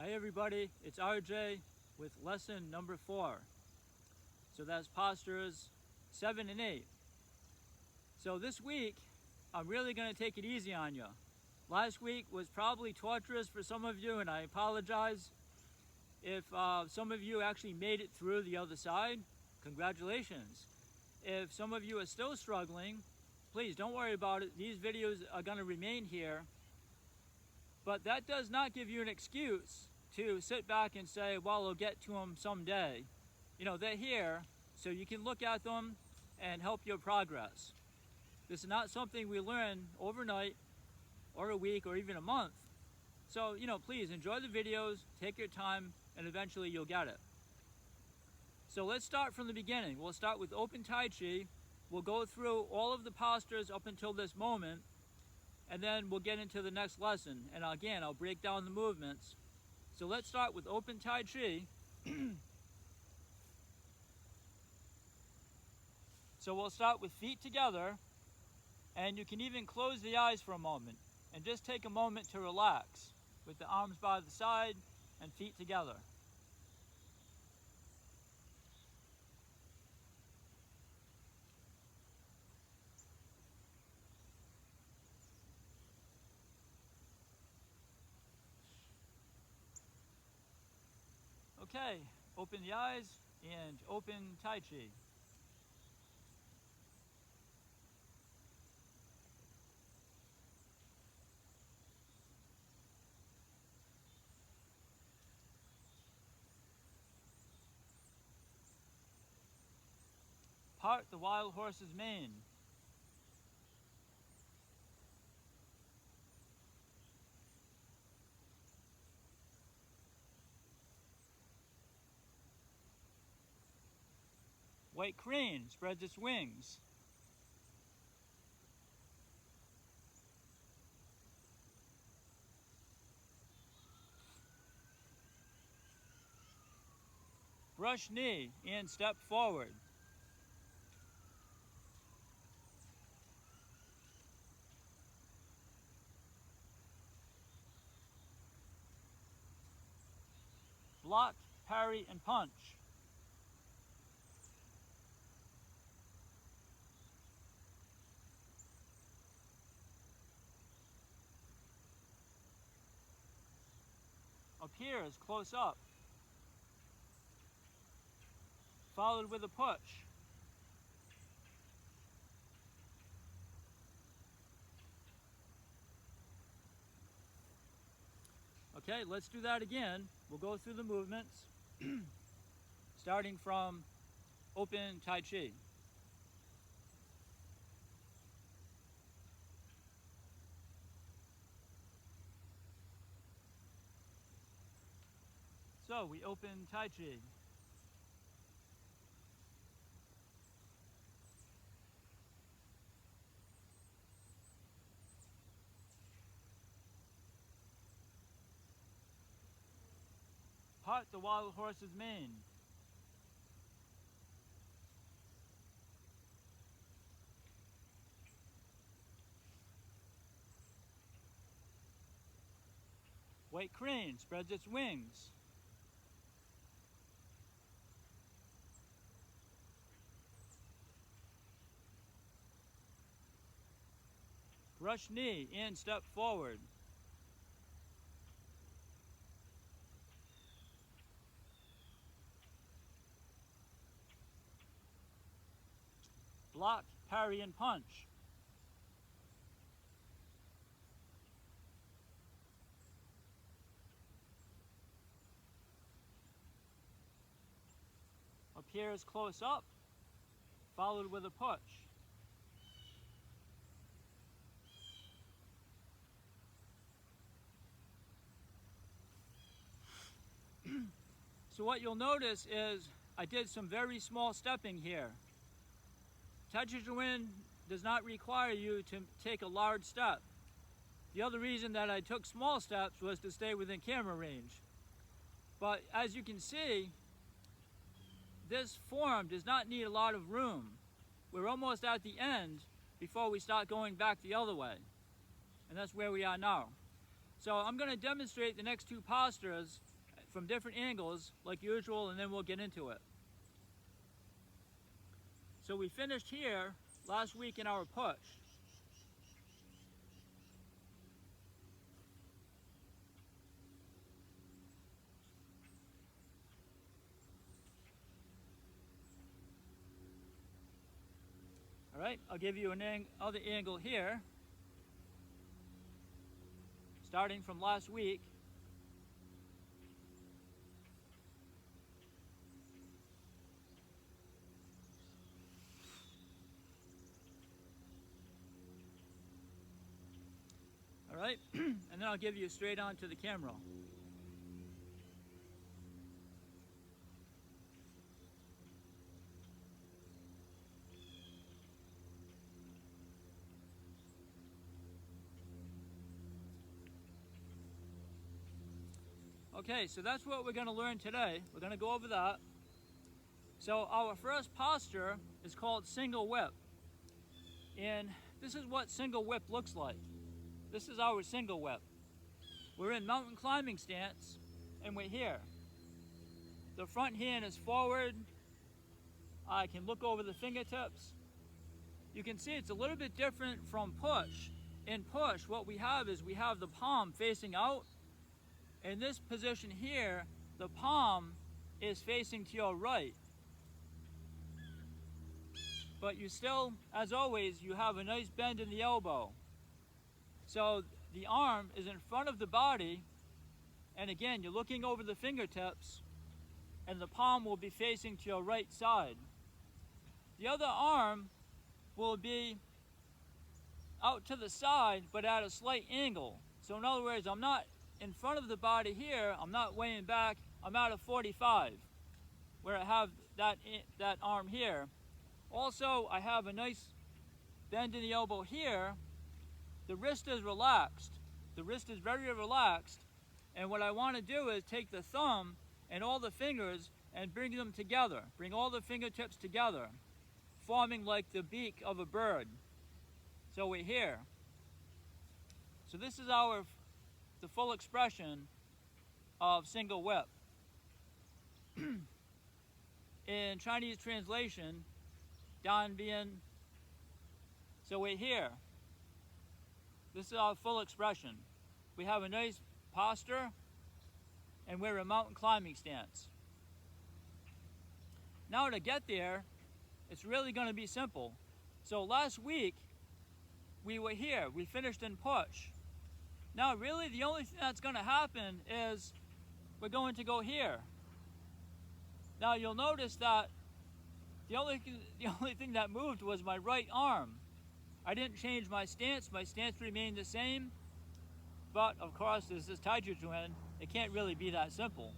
Hi everybody, it's RJ with lesson number 4. So that's postures 7 and 8. So this week, I'm really going to take it easy on you. Last week was probably torturous for some of you, and I apologize. If some of you actually made it through the other side, congratulations. If some of you are still struggling, please don't worry about it. These videos are going to remain here. But that does not give you an excuse to sit back and say, well, I'll get to them someday. You know, they're here, so you can look at them and help your progress. This is not something we learn overnight or a week or even a month. So, you know, please enjoy the videos, take your time, and eventually you'll get it. So let's start from the beginning. We'll start with open Tai Chi. We'll go through all of the postures up until this moment, and then we'll get into the next lesson. And again, I'll break down the movements. So let's start with open Tai Chi. So we'll start with feet together, and you can even close the eyes for a moment and just take a moment to relax with the arms by the side and feet together. Okay, open the eyes and open Tai Chi. Part the wild horse's mane. White crane spreads its wings. Brush knee and step forward. Block, parry, and punch. Appears close up. Followed with a push. Okay, let's do that again. We'll go through the movements, starting from open Tai Chi. So we open Tai Chi. Part the wild horse's mane. White crane spreads its wings. Brush knee and step forward. Block, parry, and punch. Appears close up, followed with a push. So what you'll notice is I did some very small stepping here. Tai Chi Chuan does not require you to take a large step. The other reason that I took small steps was to stay within camera range. But as you can see, this form does not need a lot of room. We're almost at the end before we start going back the other way. And that's where we are now. So I'm going to demonstrate the next two postures from different angles like usual, and then we'll get into it. So we finished here last week in our push. All right, I'll give you an other angle here, starting from last week. All right, and then I'll give you straight on to the camera. Okay, so that's what we're going to learn today. We're going to go over that. So our first posture is called single whip. And this is what single whip looks like. This is our single whip. We're in mountain climbing stance, and we're here. The front hand is forward. I can look over the fingertips. You can see it's a little bit different from push. In push, what we have is we have the palm facing out. In this position here, the palm is facing to your right. But you still, as always, you have a nice bend in the elbow. So the arm is in front of the body, and again, you're looking over the fingertips, and the palm will be facing to your right side. The other arm will be out to the side, but at a slight angle. So in other words, I'm not in front of the body here, I'm not weighing back, I'm at a 45, where I have that arm here. Also, I have a nice bend in the elbow here. The wrist is relaxed. The wrist is very relaxed, and what I want to do is take the thumb and all the fingers and bring them together. Bring all the fingertips together, forming like the beak of a bird. So we're here. So this is the full expression of single whip. In Chinese translation, Dan Bian, so we're here. This is our full expression. We have a nice posture, and we're in mountain climbing stance. Now to get there, it's really going to be simple. So last week, we were here. We finished in push. Now really the only thing that's going to happen is we're going to go here. Now you'll notice that the only thing that moved was my right arm. I didn't change my stance remained the same, but of course this is Taiji Chuan, it can't really be that simple.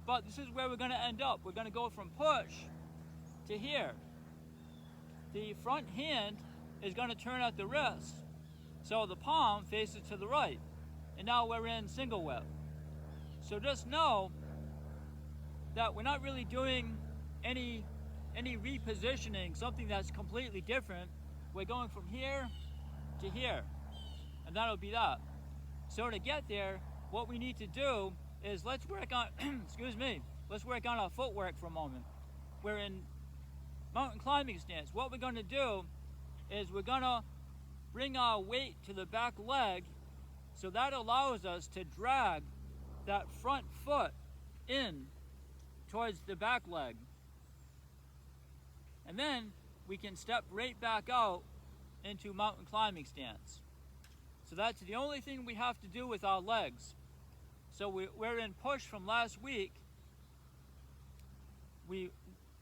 But this is where we're going to end up. We're going to go from push to here. The front hand is going to turn at the wrist, so the palm faces to the right, and now we're in single whip. So just know that we're not really doing any repositioning, something that's completely different. We're going from here to here, and that'll be that. So to get there, what we need to do is let's work on, let's work on our footwork for a moment. We're in mountain climbing stance. What we're going to do is we're going to bring our weight to the back leg, so that allows us to drag that front foot in towards the back leg. And then we can step right back out into mountain climbing stance. So that's the only thing we have to do with our legs. So we're in push from last week. We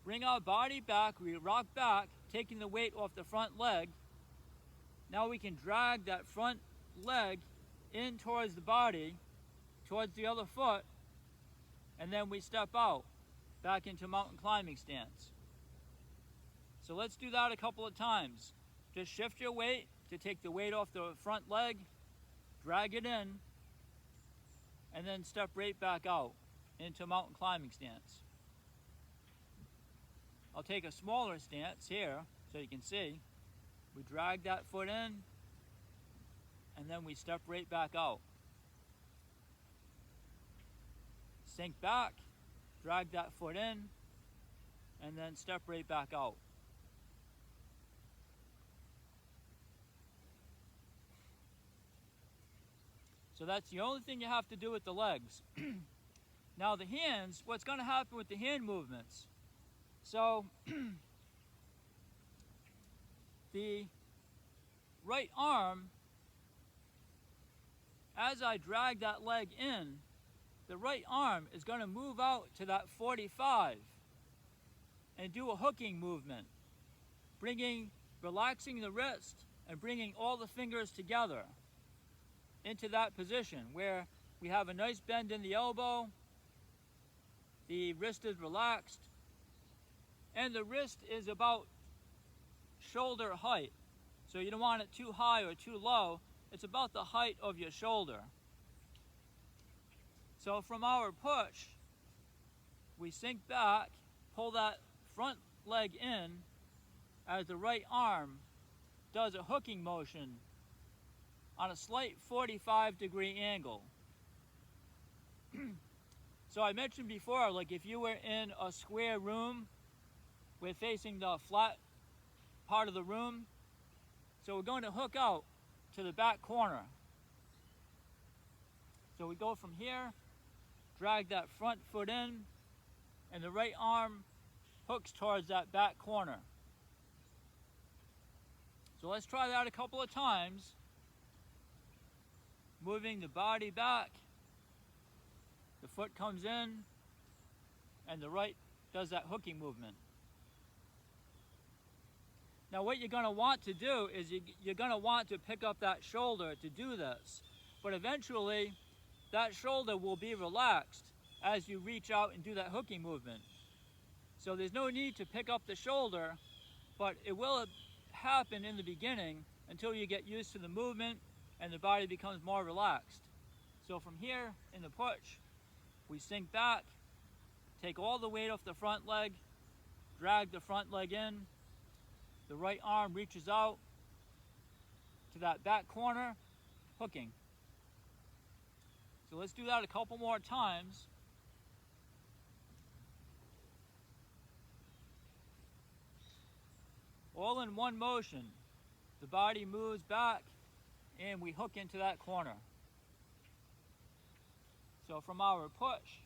bring our body back, we rock back, taking the weight off the front leg. Now we can drag that front leg in towards the body, towards the other foot, and then we step out, back into mountain climbing stance. So let's do that a couple of times. Just shift your weight to take the weight off the front leg, drag it in, and then step right back out into mountain climbing stance. I'll take a smaller stance here so you can see. We drag that foot in, and then we step right back out. sink back, drag that foot in, and then step right back out. So that's the only thing you have to do with the legs. Now the hands, what's going to happen with the hand movements? So the right arm, as I drag that leg in, the right arm is going to move out to that 45 and do a hooking movement, relaxing the wrist and bringing all the fingers together into that position where we have a nice bend in the elbow, the wrist is relaxed, and the wrist is about shoulder height. So you don't want it too high or too low. It's about the height of your shoulder. So from our push, we sink back, pull that front leg in as the right arm does a hooking motion on a slight 45-degree angle. So I mentioned before, like if you were in a square room, we're facing the flat part of the room, so we're going to hook out to the back corner. So we go from here, drag that front foot in, and the right arm hooks towards that back corner. So let's try that a couple of times, moving the body back. The foot comes in, and the right does that hooking movement. Now what you're going to want to do is you're going to want to pick up that shoulder to do this. But eventually, that shoulder will be relaxed as you reach out and do that hooking movement. So there's no need to pick up the shoulder, but it will happen in the beginning until you get used to the movement and the body becomes more relaxed. So from here in the push, we sink back, take all the weight off the front leg, drag the front leg in, the right arm reaches out to that back corner, hooking. So let's do that a couple more times. All in one motion. The body moves back and we hook into that corner. So from our push,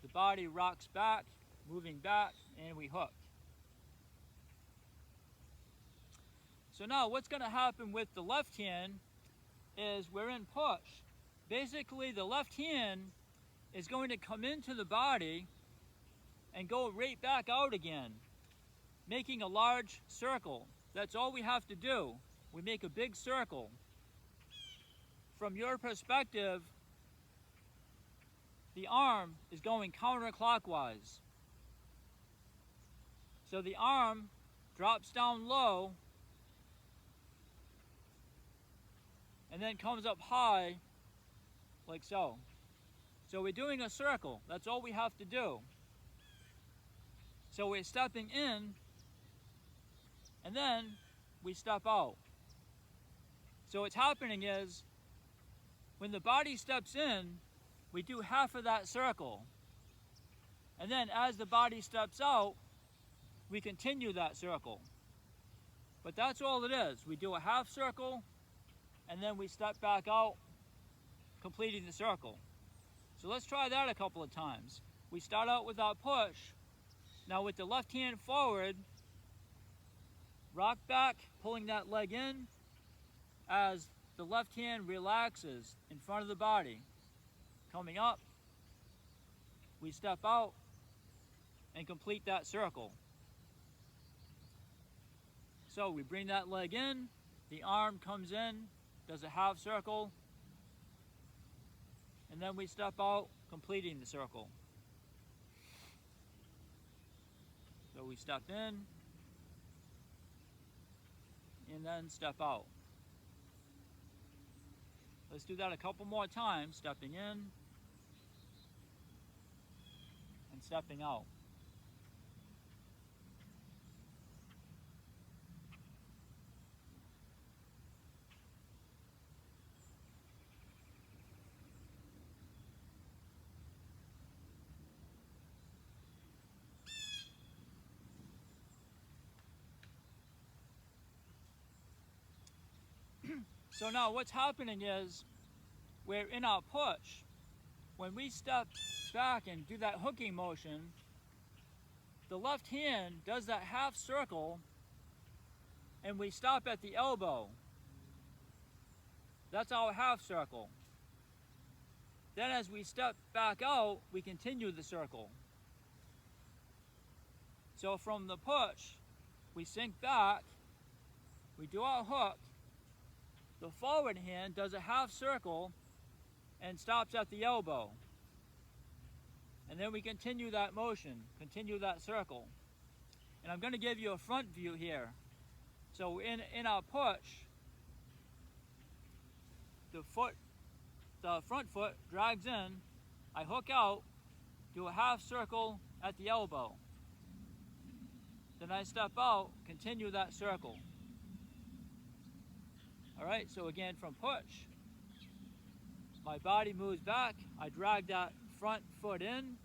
the body rocks back, moving back, and we hook. So now what's going to happen with the left hand is we're in push. Basically the left hand is going to come into the body and go right back out again, making a large circle. That's all we have to do. We make a big circle. From your perspective, the arm is going counterclockwise. So the arm drops down low and then comes up high like so. So we're doing a circle. That's all we have to do. So we're stepping in and then we step out. So what's happening is when the body steps in, we do half of that circle. And then as the body steps out, we continue that circle. But that's all it is. We do a half circle and then we step back out, completing the circle. So let's try that a couple of times. We start out with our push. Now with the left hand forward, rock back, pulling that leg in as the left hand relaxes in front of the body. Coming up, we step out and complete that circle. So we bring that leg in, the arm comes in, does a half circle, and then we step out, completing the circle. So we step in, and then step out. Let's do that a couple more times, stepping in and stepping out. So now what's happening is we're in our push. When we step back and do that hooking motion, the left hand does that half circle and we stop at the elbow. That's our half circle. Then as we step back out, we continue the circle. So from the push, we sink back, we do our hook, the forward hand does a half circle and stops at the elbow. And then we continue that motion, continue that circle. And I'm going to give you a front view here. So in our push, the front foot drags in, I hook out, do a half circle at the elbow. Then I step out, continue that circle. All right, so again from push, my body moves back, I drag that front foot in,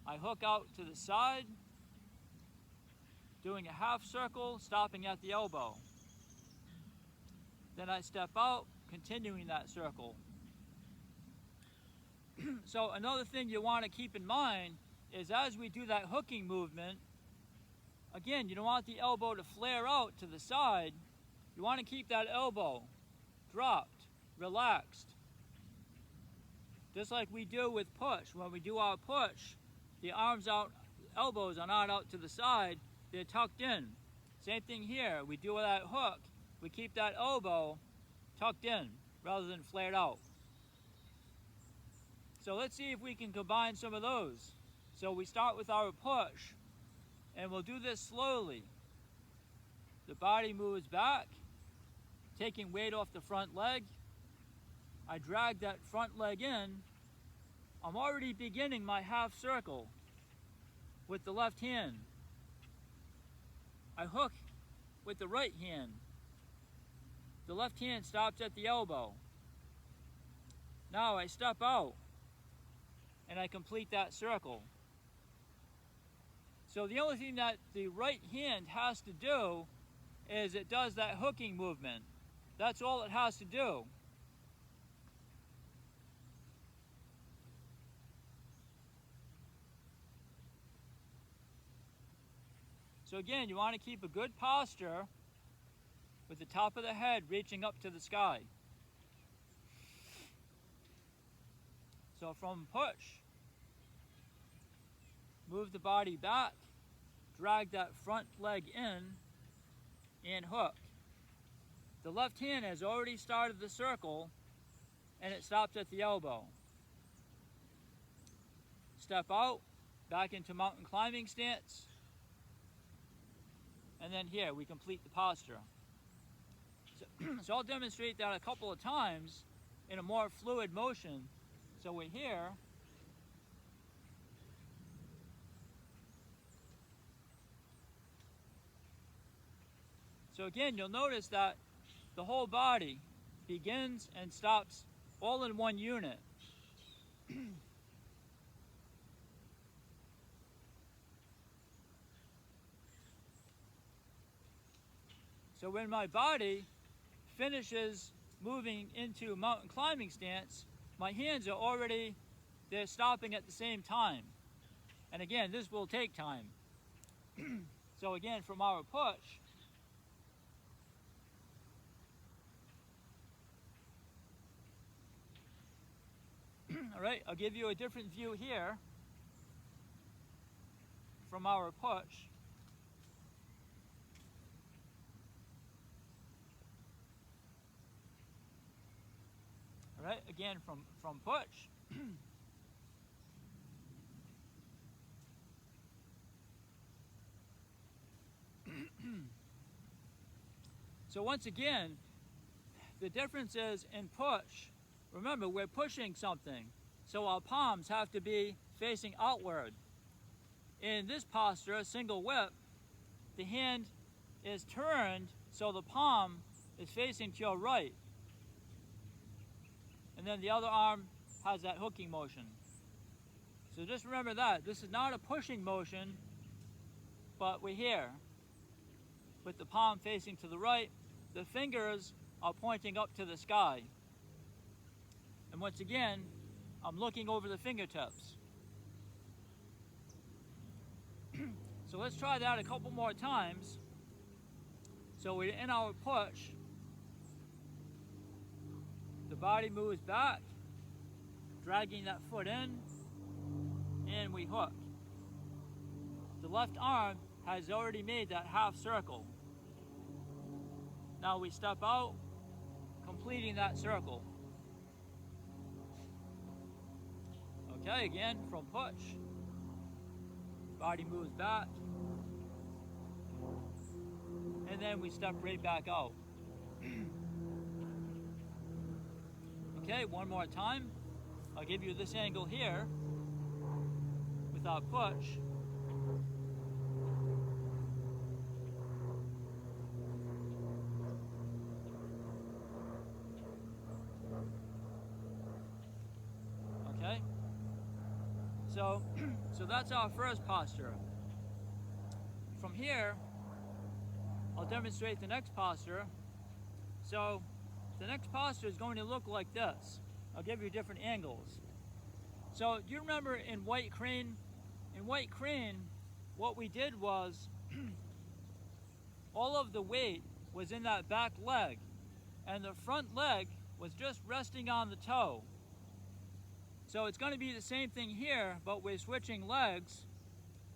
I hook out to the side, doing a half circle, stopping at the elbow. Then I step out, continuing that circle. So another thing you want to keep in mind is as we do that hooking movement, again, you don't want the elbow to flare out to the side. You want to keep that elbow dropped, relaxed. Just like we do with push. When we do our push, the arms out, elbows are not out to the side, they're tucked in. Same thing here, we do that hook, we keep that elbow tucked in rather than flared out. So let's see if we can combine some of those. So we start with our push, and we'll do this slowly. The body moves back, taking weight off the front leg. I drag that front leg in. I'm already beginning my half circle with the left hand. I hook with the right hand. The left hand stops at the elbow. Now I step out and I complete that circle. So the only thing that the right hand has to do is it does that hooking movement. That's all it has to do. So again, you want to keep a good posture with the top of the head reaching up to the sky. So from push, move the body back, drag that front leg in, and hook. The left hand has already started the circle, and it stops at the elbow. Step out, back into mountain climbing stance, and then here we complete the posture. So I'll demonstrate that a couple of times in a more fluid motion. So we're here. So again, you'll notice that the whole body begins and stops all in one unit. So when my body finishes moving into mountain climbing stance, my hands are already, they're stopping at the same time. And again, this will take time. So again, from our push, all right, I'll give you a different view here from our push. All right, again from push. So once again, the difference is in push. Remember, we're pushing something, so our palms have to be facing outward. In this posture, a single whip, the hand is turned so the palm is facing to your right. And then the other arm has that hooking motion. So just remember that. This is not a pushing motion, but we're here with the palm facing to the right. The fingers are pointing up to the sky. And once again, I'm looking over the fingertips. So let's try that a couple more times. So we're in our push. The body moves back, dragging that foot in, and we hook. The left arm has already made that half circle. Now we step out, completing that circle. Okay, again, from push. Body moves back. And then we step right back out. Okay, one more time. I'll give you this angle here with our push. Okay, so that's our first posture. From here, I'll demonstrate the next posture. So the next posture is going to look like this. I'll give you different angles. So do you remember in white crane? In white crane, what we did was all of the weight was in that back leg, and the front leg was just resting on the toe. So it's going to be the same thing here, but we're switching legs,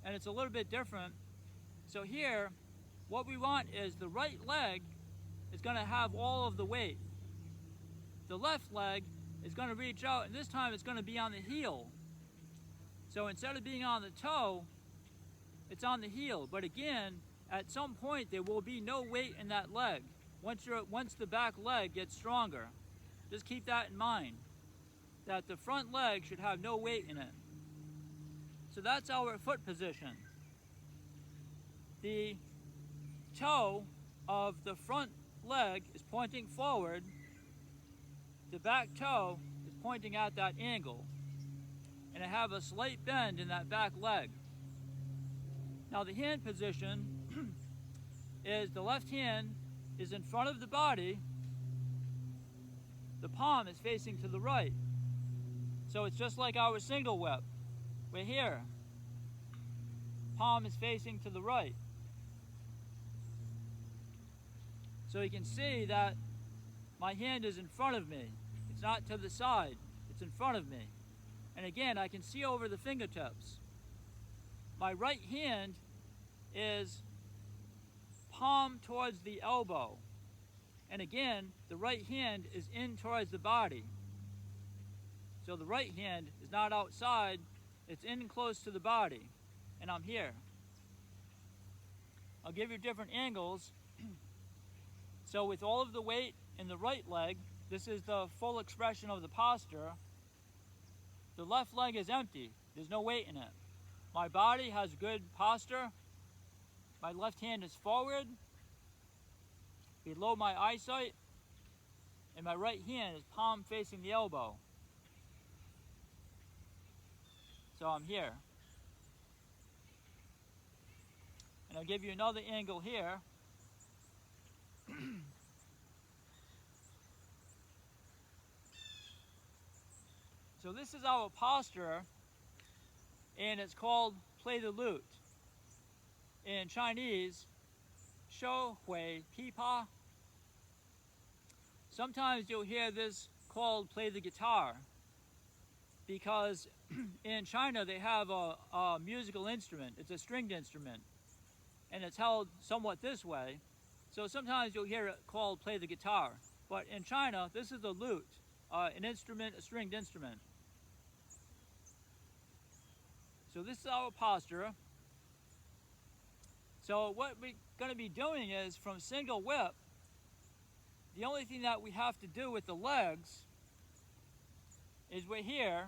and it's a little bit different. So here, what we want is the right leg is going to have all of the weight. The left leg is going to reach out, and this time it's going to be on the heel. So instead of being on the toe, it's on the heel. But again, at some point there will be no weight in that leg once the back leg gets stronger. Just keep that in mind, that the front leg should have no weight in it. So that's our foot position. The toe of the front leg is pointing forward. The back toe is pointing at that angle. And I have a slight bend in that back leg. Now the hand position is the left hand is in front of the body. The palm is facing to the right. So it's just like our single whip. We're here. Palm is facing to the right. So you can see that my hand is in front of me. It's not to the side, it's in front of me. And again, I can see over the fingertips. My right hand is palm towards the elbow. And again, the right hand is in towards the body. So the right hand is not outside, it's in close to the body. And I'm here. I'll give you different angles. So with all of the weight in the right leg, this is the full expression of the posture. The left leg is empty. There's no weight in it. My body has good posture. My left hand is forward, below my eyesight, and my right hand is palm facing the elbow. So I'm here. And I'll give you another angle here. So this is our posture, and it's called play the lute. In Chinese, shou hui pi pa. Sometimes you'll hear this called play the guitar, because in China they have a musical instrument. It's a stringed instrument, and it's held somewhat this way. So sometimes you'll hear it called play the guitar. But in China, this is a lute, an instrument, a stringed instrument. So this is our posture. So what we're going to be doing is, from single whip, the only thing that we have to do with the legs is we're here,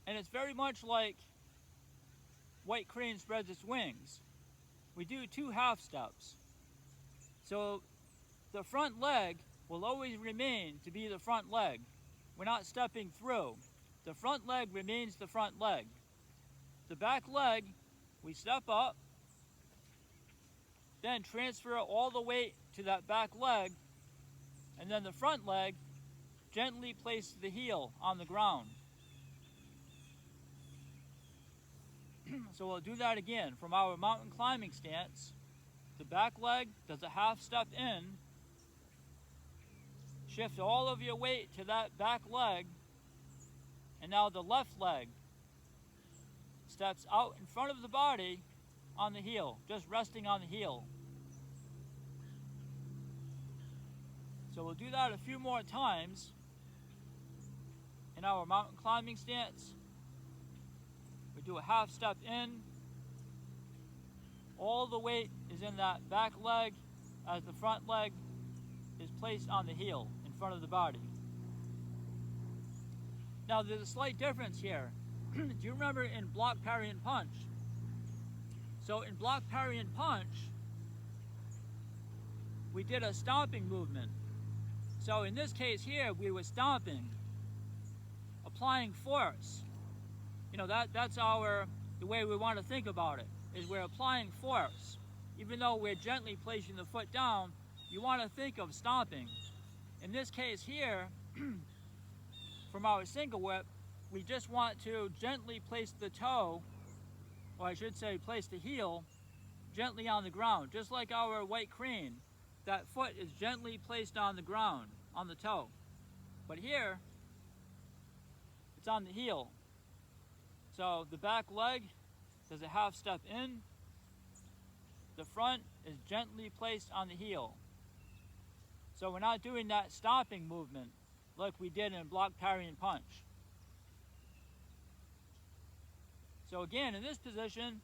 and it's very much like white crane spreads its wings. We do 2 half steps. So the front leg will always remain to be the front leg. We're not stepping through. The front leg remains the front leg. The back leg, we step up, then transfer all the weight to that back leg, and then the front leg, gently place the heel on the ground. So we'll do that again. From our mountain climbing stance, the back leg does a half step in, shift all of your weight to that back leg, and now the left leg steps out in front of the body on the heel, just resting on the heel. So we'll do that a few more times in our mountain climbing stance. We do a half step in. All the weight is in that back leg as the front leg is placed on the heel in front of the body. Now there's a slight difference here. Do you remember in block, parry, and punch? So in block, parry, and punch, we did a stomping movement. So in this case here, we were stomping, applying force. You know, that's the way we want to think about it, is we're applying force. Even though we're gently placing the foot down, you want to think of stomping. In this case here, from our single whip, we just want to gently place the toe, or I should say place the heel, gently on the ground. Just like our white crane, that foot is gently placed on the ground, on the toe. But here, it's on the heel. So the back leg does a half step in, the front is gently placed on the heel. So we're not doing that stomping movement like we did in block, parry, and punch. So again, in this position,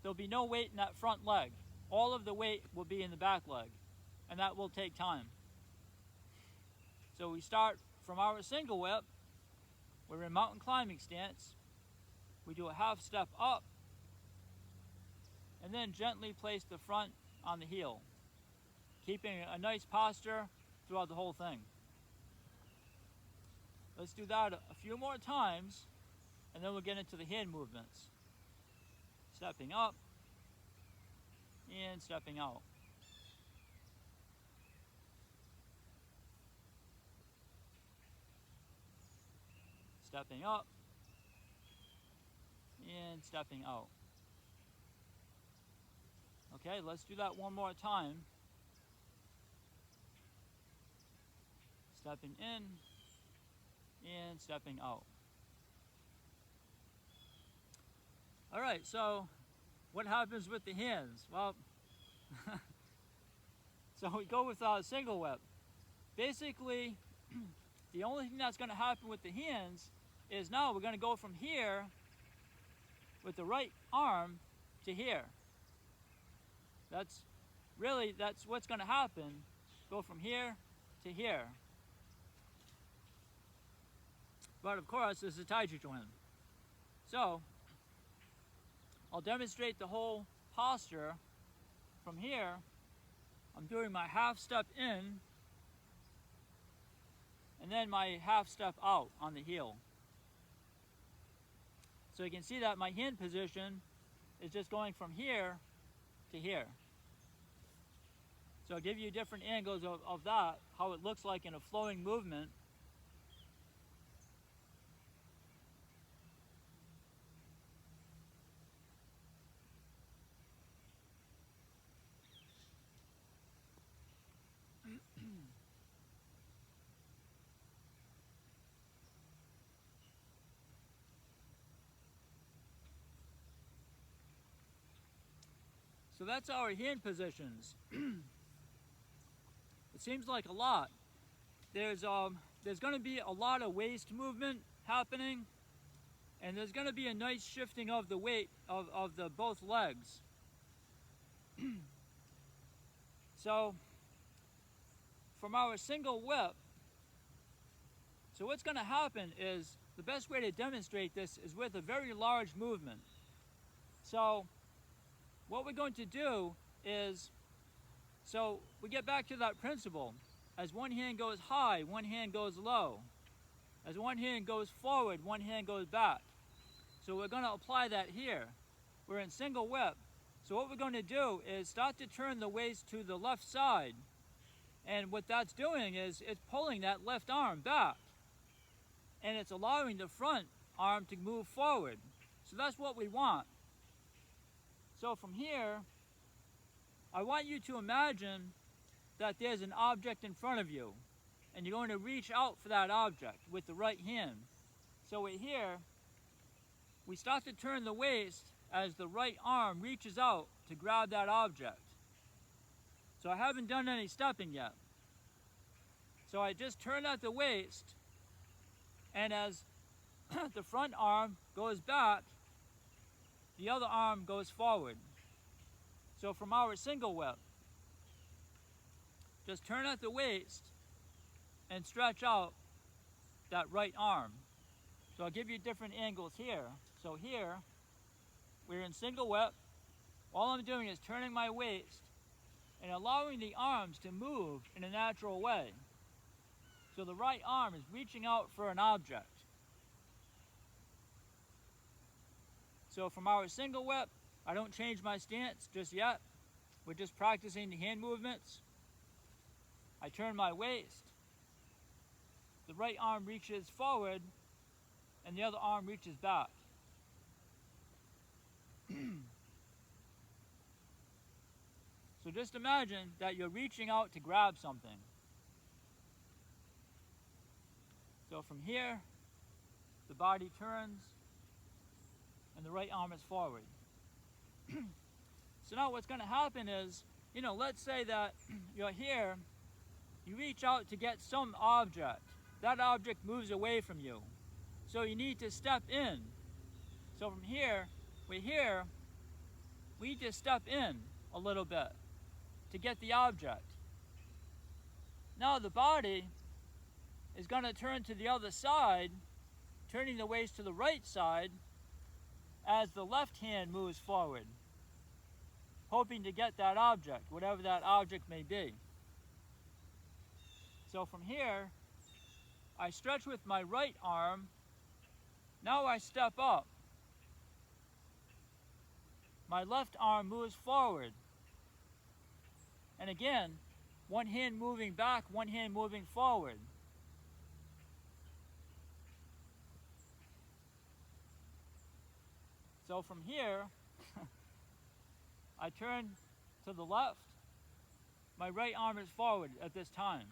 there'll be no weight in that front leg. All of the weight will be in the back leg, and that will take time. So we start from our single whip. We're in mountain climbing stance. We do a half step up, and then gently place the front on the heel, keeping a nice posture throughout the whole thing. Let's do that a few more times, and then we'll get into the hand movements. Stepping up and stepping out. Stepping up and stepping out. Okay, let's do that one more time. Stepping in and stepping out. All right, so what happens with the hands? Well, so we go with a single whip. Basically, the only thing that's going to happen with the hands is now we're going to go from here with the right arm to here. That's what's going to happen. Go from here to here. But of course, this is a Tai Chi twin. So I'll demonstrate the whole posture. From here, I'm doing my half step in, and then my half step out on the heel. So you can see that my hand position is just going from here to here. So I'll give you different angles of that, how it looks like in a flowing movement. So that's our hand positions. It seems like a lot. There's going to be a lot of waist movement happening, and there's going to be a nice shifting of the weight of the both legs. So from our single whip, so what's going to happen is, the best way to demonstrate this is with a very large movement. So what we're going to do is, so we get back to that principle. As one hand goes high, one hand goes low. As one hand goes forward, one hand goes back. So we're going to apply that here. We're in single whip. So what we're going to do is start to turn the waist to the left side. And what that's doing is it's pulling that left arm back. And it's allowing the front arm to move forward. So that's what we want. So from here, I want you to imagine that there's an object in front of you. And you're going to reach out for that object with the right hand. So we're here. We start to turn the waist as the right arm reaches out to grab that object. So I haven't done any stepping yet. So I just turn at the waist, and as the front arm goes back, the other arm goes forward. So from our single whip, just turn at the waist and stretch out that right arm. So I'll give you different angles here. So here, we're in single whip. All I'm doing is turning my waist and allowing the arms to move in a natural way. So the right arm is reaching out for an object. So from our single whip, I don't change my stance just yet. We're just practicing the hand movements. I turn my waist. The right arm reaches forward and the other arm reaches back. So just imagine that you're reaching out to grab something. So from here, the body turns and the right arm is forward. So now what's going to happen is, let's say that you're here, you reach out to get some object. That object moves away from you. So you need to step in. So from here, we're here, we need to step in a little bit to get the object. Now the body is going to turn to the other side, turning the waist to the right side as the left hand moves forward, hoping to get that object, whatever that object may be. So from here, I stretch with my right arm. Now I step up. My left arm moves forward. And again, one hand moving back, one hand moving forward. So from here, I turn to the left. My right arm is forward at this time.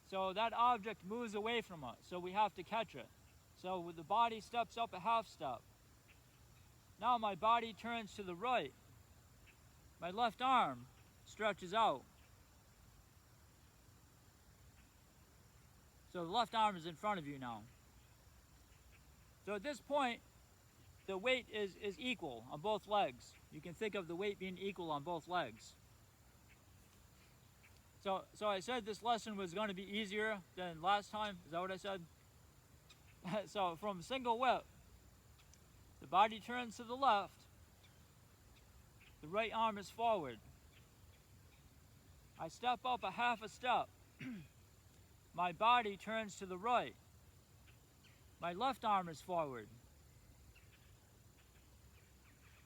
So that object moves away from us, so we have to catch it. So the body steps up a half step. Now my body turns to the right. My left arm stretches out. So the left arm is in front of you now. So at this point, the weight is equal on both legs. You can think of the weight being equal on both legs. So I said this lesson was going to be easier than last time. Is that what I said? So from single whip, the body turns to the left. The right arm is forward. I step up a half a step. My body turns to the right. My left arm is forward.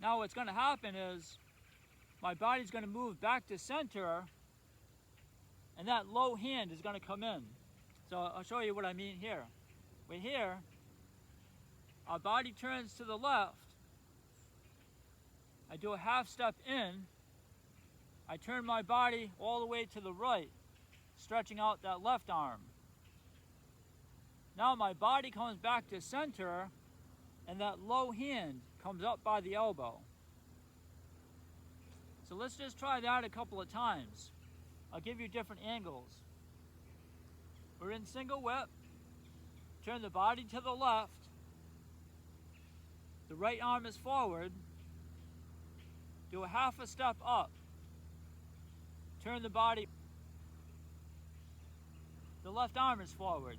Now what's going to happen is my body's going to move back to center, and that low hand is going to come in. So I'll show you what I mean here. We're here. Our body turns to the left. I do a half step in. I turn my body all the way to the right, stretching out that left arm. Now my body comes back to center, and that low hand comes up by the elbow. So let's just try that a couple of times. I'll give you different angles. We're in single whip. Turn the body to the left. The right arm is forward. Do a half a step up. Turn the body. The left arm is forward.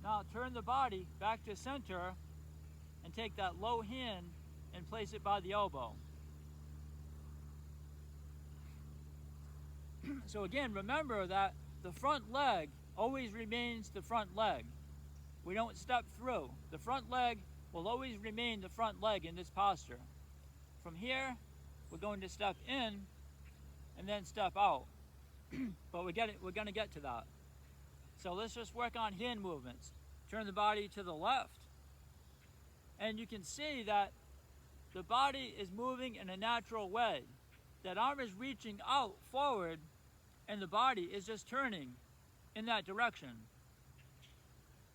Now turn the body back to center and take that low hand and place it by the elbow. So again, remember that the front leg always remains the front leg. We don't step through. The front leg will always remain the front leg in this posture. From here, we're going to step in and then step out. But we're going to get to that. So let's just work on hand movements. Turn the body to the left. And you can see that the body is moving in a natural way. That arm is reaching out forward, and the body is just turning in that direction.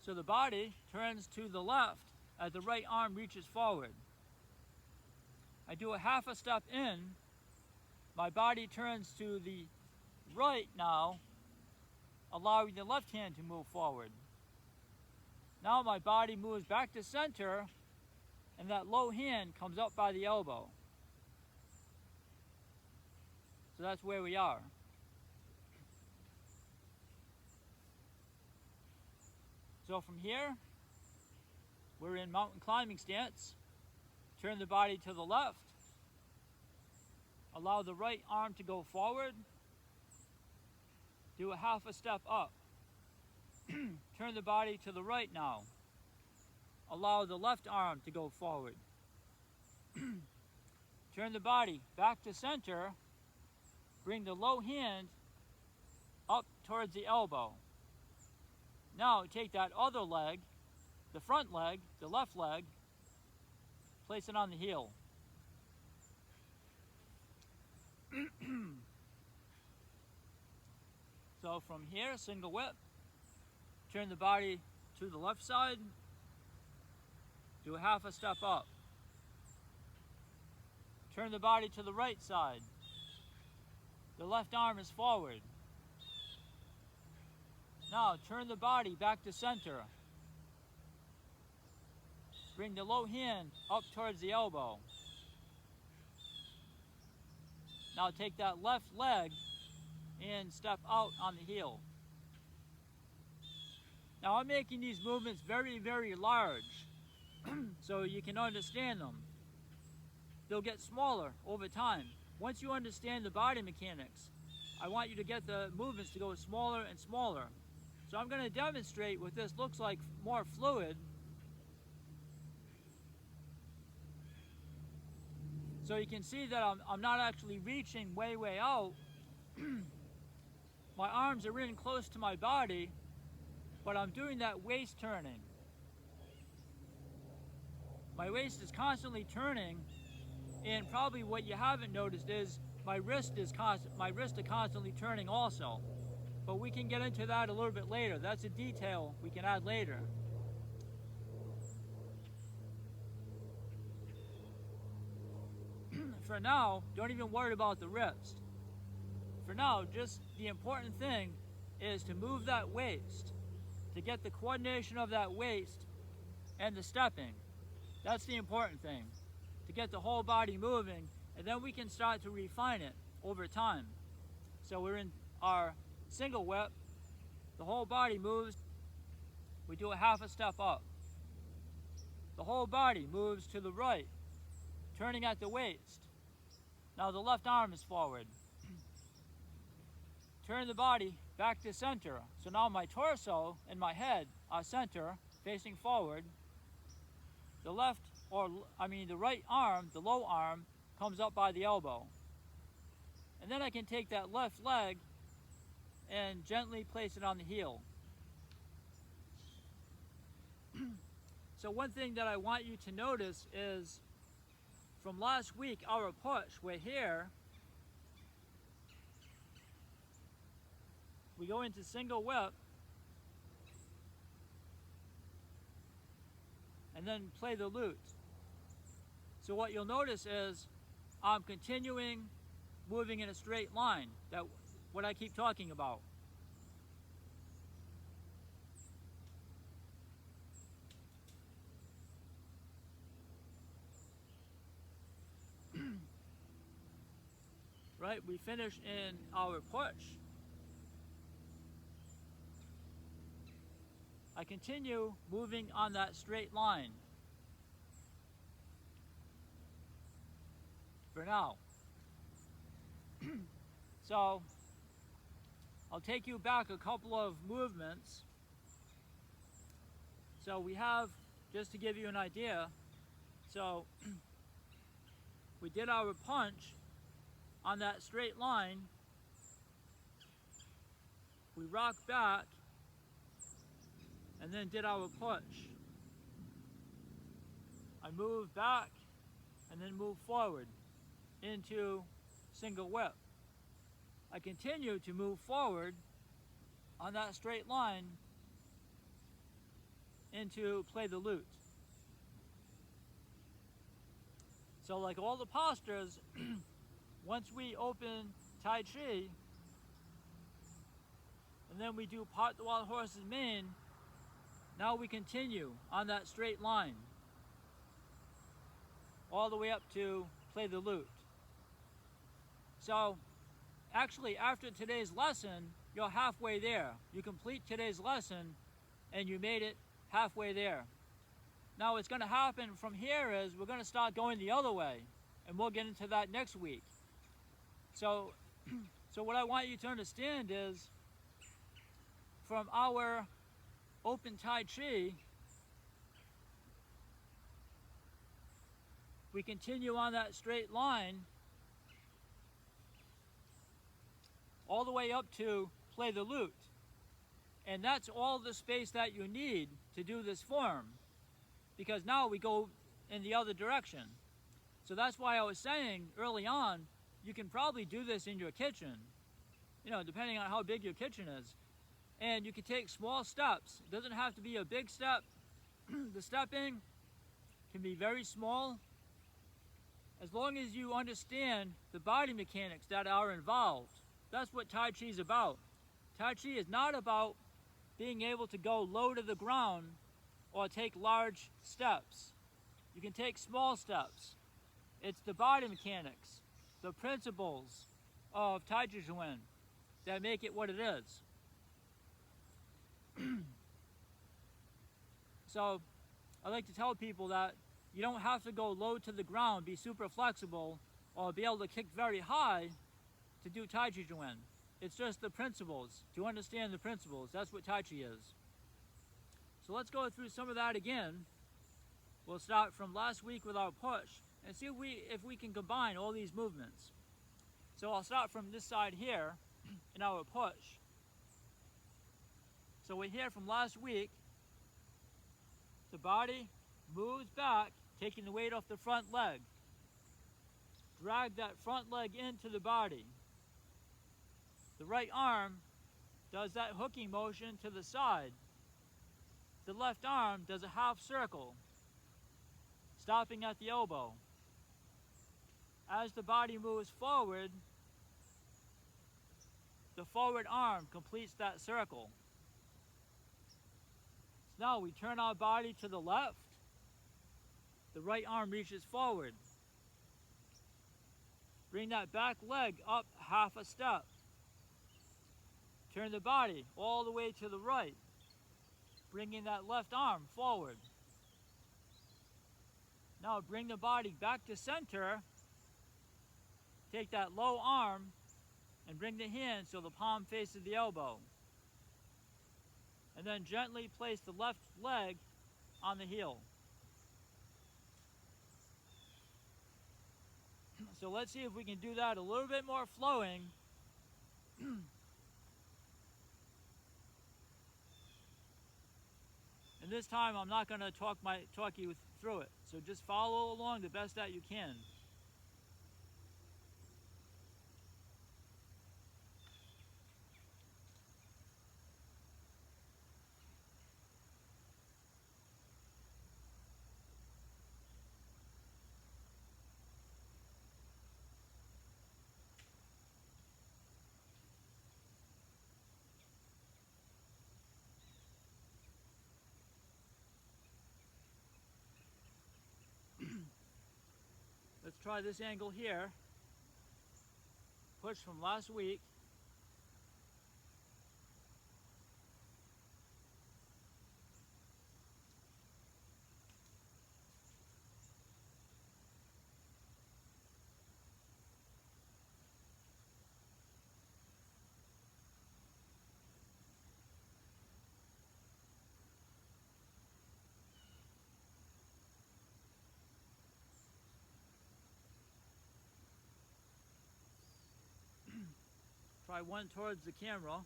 So the body turns to the left as the right arm reaches forward. I do a half a step in. My body turns to the right now, allowing the left hand to move forward. Now my body moves back to center, and that low hand comes up by the elbow. So that's where we are. So from here, we're in mountain climbing stance. Turn the body to the left. Allow the right arm to go forward. Do a half a step up. Turn the body to the right now. Allow the left arm to go forward. Turn the body back to center. Bring the low hand up towards the elbow. Now take that other leg, the front leg, the left leg, place it on the heel. So from here, single whip, turn the body to the left side, do a half a step up. Turn the body to the right side. The left arm is forward. Now turn the body back to center. Bring the low hand up towards the elbow. Now take that left leg and step out on the heel. Now I'm making these movements very, very large so you can understand them. They'll get smaller over time. Once you understand the body mechanics, I want you to get the movements to go smaller and smaller. So I'm going to demonstrate what this looks like more fluid. So you can see that I'm not actually reaching way, way out. My arms are in close to my body, but I'm doing that waist turning. My waist is constantly turning, and probably what you haven't noticed is my wrist is constantly turning also. But we can get into that a little bit later. That's a detail we can add later. For now, don't even worry about the wrist. For now, just the important thing is to move that waist, to get the coordination of that waist and the stepping. That's the important thing, to get the whole body moving, and then we can start to refine it over time. So we're in our single whip, the whole body moves, we do a half a step up. The whole body moves to the right, turning at the waist. Now the left arm is forward. Turn the body back to center. So now my torso and my head are center, facing forward. The right arm, the low arm, comes up by the elbow. And then I can take that left leg and gently place it on the heel. So one thing that I want you to notice is from last week, our push, we're here. We go into single whip and then play the lute. So what you'll notice is I'm continuing moving in a straight line, that what I keep talking about. Right, we finish in our push. I continue moving on that straight line for now. So I'll take you back a couple of movements. So we have just to give you an idea. So we did our punch on that straight line. We rocked back and then did our push. I moved back and then moved forward into single whip. I continue to move forward on that straight line into play the lute. So like all the postures, once we open Tai Chi, and then we do part the wild horse's mane, now we continue on that straight line, all the way up to play the lute. So actually after today's lesson, you're halfway there. You complete today's lesson and you made it halfway there. Now what's going to happen from here is we're going to start going the other way, and we'll get into that next week. So what I want you to understand is, from our open Tai Chi, we continue on that straight line all the way up to play the lute. And that's all the space that you need to do this form, because now we go in the other direction. So that's why I was saying early on, you can probably do this in your kitchen, depending on how big your kitchen is. And you can take small steps. It doesn't have to be a big step. The stepping can be very small, as long as you understand the body mechanics that are involved. That's what Tai Chi is about. Tai Chi is not about being able to go low to the ground or take large steps. You can take small steps. It's the body mechanics, the principles of Taiji Chuan that make it what it is. So I like to tell people that you don't have to go low to the ground, be super flexible, or be able to kick very high to do Taiji Chuan. It's just the principles, to understand the principles. That's what Tai Chi is. So let's go through some of that again. We'll start from last week with our push and see if we can combine all these movements. So I'll start from this side here in our push. So we're here from last week. The body moves back, taking the weight off the front leg. Drag that front leg into the body. The right arm does that hooking motion to the side. The left arm does a half circle, stopping at the elbow. As the body moves forward, the forward arm completes that circle. So now we turn our body to the left. The right arm reaches forward. Bring that back leg up half a step. Turn the body all the way to the right, bringing that left arm forward. Now bring the body back to center. Take that low arm and bring the hand so the palm faces the elbow. And then gently place the left leg on the heel. So let's see if we can do that a little bit more flowing. And this time I'm not going to talk you through it. So just follow along the best that you can. Let's try this angle here. Push from last week. try one towards the camera.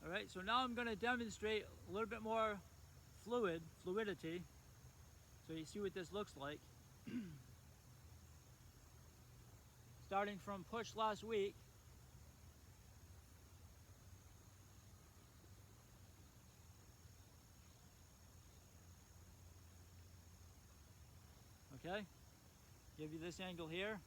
Alright, so now I'm going to demonstrate a little bit more fluidity, so you see what this looks like. Starting from push last week. Okay, give you this angle here.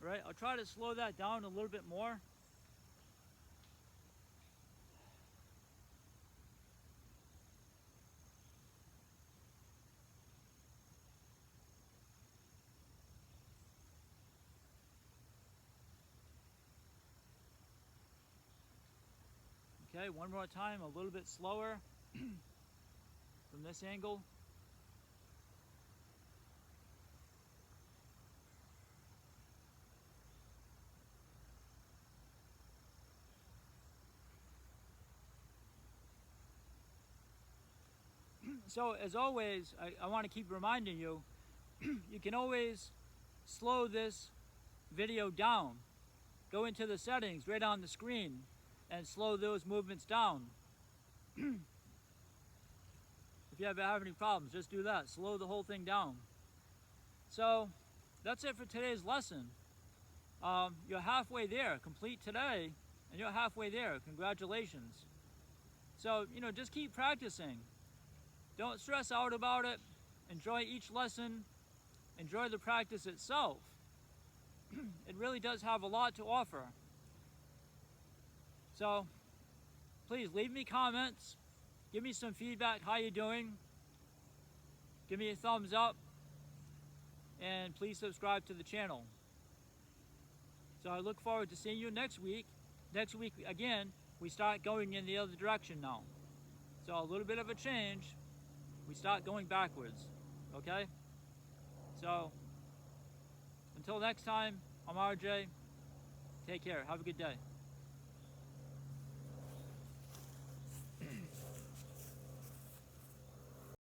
Right, I'll try to slow that down a little bit more. Okay, one more time, a little bit slower from this angle. So as always, I want to keep reminding you, you can always slow this video down. Go into the settings right on the screen and slow those movements down. If you ever have any problems, just do that. Slow the whole thing down. So that's it for today's lesson. You're halfway there. Complete today, and you're halfway there. Congratulations. So, just keep practicing. Don't stress out about it. Enjoy each lesson. Enjoy the practice itself. It really does have a lot to offer. So, please leave me comments. Give me some feedback. How you doing? Give me a thumbs up. And please subscribe to the channel. So I look forward to seeing you next week. Next week, again, we start going in the other direction now. So a little bit of a change. We start going backwards. Okay? So, until next time, I'm RJ. Take care. Have a good day.